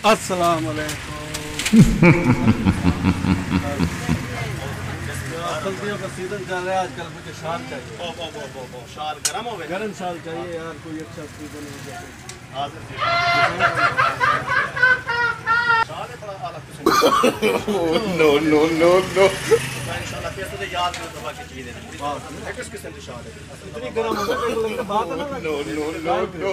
अस्सलाम वालेकुम। सर्दियों का सीजन चल रहा है आजकल, मुझे शाल चाहिए। शाल गर्म हो गए? गर्म शाल चाहिए यार, कोई अच्छा सीजन हो जाए। No no no no. इंशाल्लाह फिर तो याद में दबा के चीज है। किस किस्म की शाल है? इतनी गर्म हो गई तो बात है ना। No no no no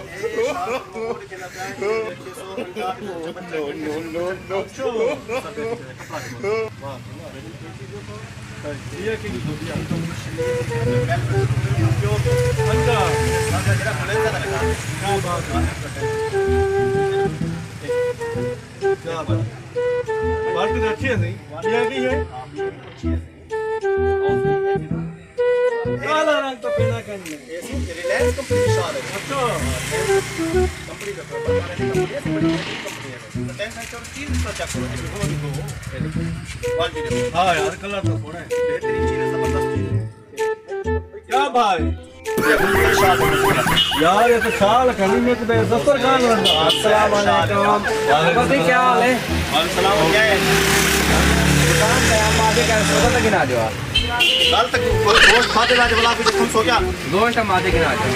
no no no no. ये की दुनिया क्या बात है, क्या बात। बाल्टी अच्छी है नहीं, ये की है काला रंग तो पीना करने। रिलायंस कंपनी की शाल है। अच्छा कंपनी का कंपनी है। टेंशन चीज का चेक करो। क्वालिटी देखो। हाँ यार कलर तो थोड़ा है, बेहतरीन चीज है, जबरदस्त चीज है। क्या भाई यार, ये तो शाल खरीदने में तो दस्तर खान बनता। अस्सलाम वालेकुम। वालेकुम क्या हाल है? सलाम। क्या है दुकान पे हम आगे क्या सोचा था गिना दो आप कल तक गोश्त खाते जाते बोला फिर तुम सो क्या गोश्त हम आगे गिना दो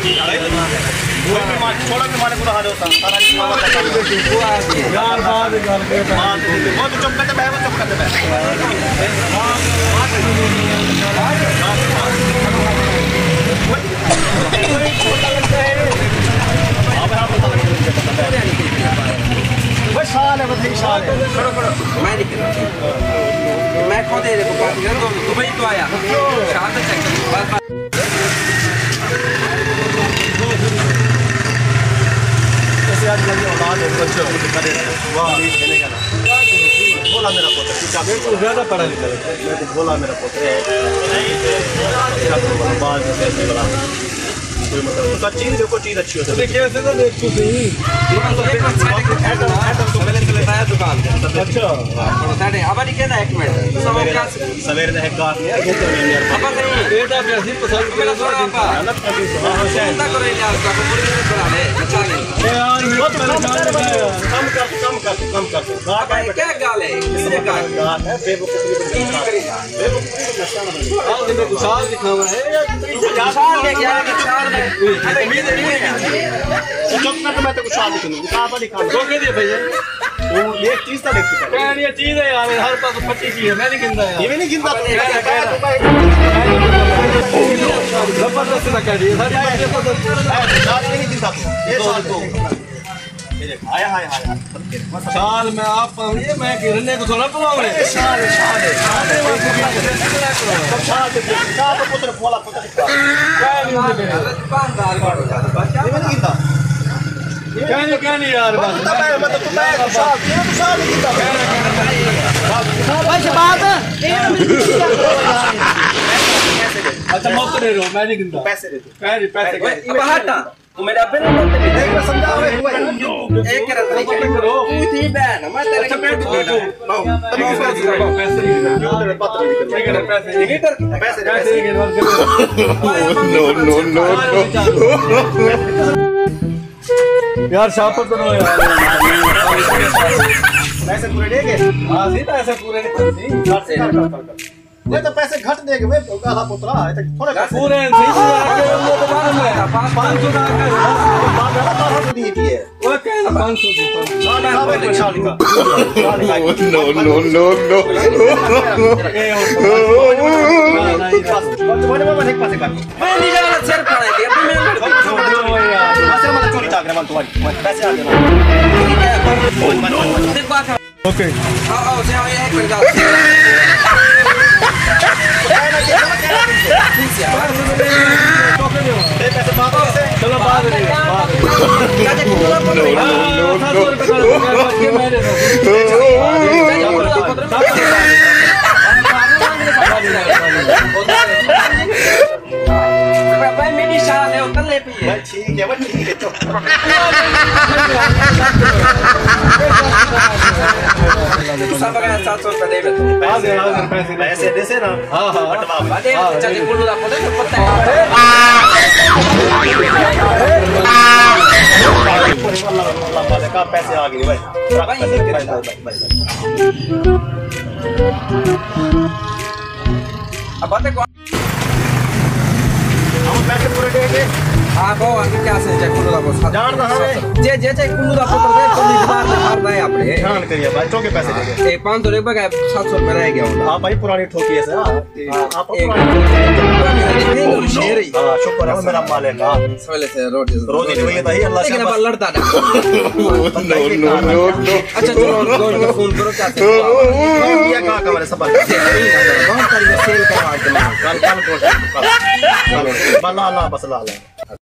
छोड़ा के माने पूरा हाल होता सारा यार बाद में गल के वो तो चुप करते बैठ चुप करते बैठ शाल है बताइए शाल है करो मैं दिख रहा मैं खुद ये देखो बात कर दुबई तो आया शाल चेक बस जैसे आज लगी औलाद है बच्चों को करे वाह देने का ना बोला मेरा पोता क्या तो ज्यादा पढ़ा लिखा है। मैं तो बोला मेरा पोता बाद में ऐसे बोला कोई मतलब उसका चीज देखो चीज अच्छी हो देखिए ऐसे तो देख तू सही। दुकान अच्छा अब कहना एक मिनट सवेरे है काफ यार ये तो नहीं यार अब नहीं बेटा कैसी पसंद मेरा सोना आपा गलत कर दी हां चिंता करो यार का पूरी बना ले अच्छा नहीं यार मेरे कम कर क्या गाल है किसने गाल है बेवकूफी हां देखो विशाल दिखावा है चार ले गया कि चार में उम्मीद नहीं है चुप कर मैं तो कुछ शादी करूंगी कहां पर दिखा दो के दिए भैया वो एक चीज तो देख सकता क्या ये चीज है यार, हर पास 25 की है, मैं नहीं गिनता यार। ये भी नहीं गिनता जबरदस्त ना कह दिए सारी बातें जबरदस्त नहीं गिनता ये साल तो ये देख आया हाय हाय साल में आप ये मैं गिरने को थोड़ा बुलाऊंगे शाल तो पुत्र बोला पुत्र क्या नहीं होने दुकानदार का ये भी नहीं गिनता क्या नहीं यार बस मैं तो शाल नहीं गिनता बस बात अच्छा मत दे रहो, मैं नहीं गिनता पैसे दे पैसे अब हटा तू मेरे अब्बे ने मत दे देख मैं समझा हुआ एक कर करो तू थी बहन मैं तेरे अच्छा मैं पैसे पैसे नो यार शापर तो यार पैसे पूरे देंगे हाँ सी पैसे पूरे नहीं ये तो पैसे घट देंगे वे गाला पुत्रा है तो थोड़े पूरे नहीं वो तो मालूम है 500 का दी थी है वो क्या 500 की नो बड़े बाबा एक पासे कर मैं नहीं जाना सिर पड़ा है अभी मैं पैसे मतलब चोरी था अगर तुम्हारी पैसे आ देना देख बात ओके आओ से हम एक मिनट चलो बाद में मेरी शाल है उतर ले पी ठीक है वो ठीक है तो सब का 700 रुपए दे दे पैसे दे से ना हां बटवा बादे चाचे बोलू ला पता है देंगे भाई। अब बातें को हम पैसे पूरे देंगे। हाँ वो आगे क्या से चेक कुल्लू दा को जान रहा है। जे जे चेक कुल्लू दा पुत्र दे तो निबार में हार रहे अपने ध्यान करिए भाई, चौके पैसे देंगे। ए 500 रुपए का 700 रुपए रह गया हाँ भाई पुरानी ठोकी है सर। आप एक शेर ही हाँ शुक्र है मेरा मालिक। हाँ सोले से रोज रोज ही वही था ही अल्लाह से लेकिन अब बस। लड़ता ना नो अच्छा चलो रोज को फोन करो क्या से ये कहाँ का मेरे सबर बहुत सारी सेल करवा के कल बस ला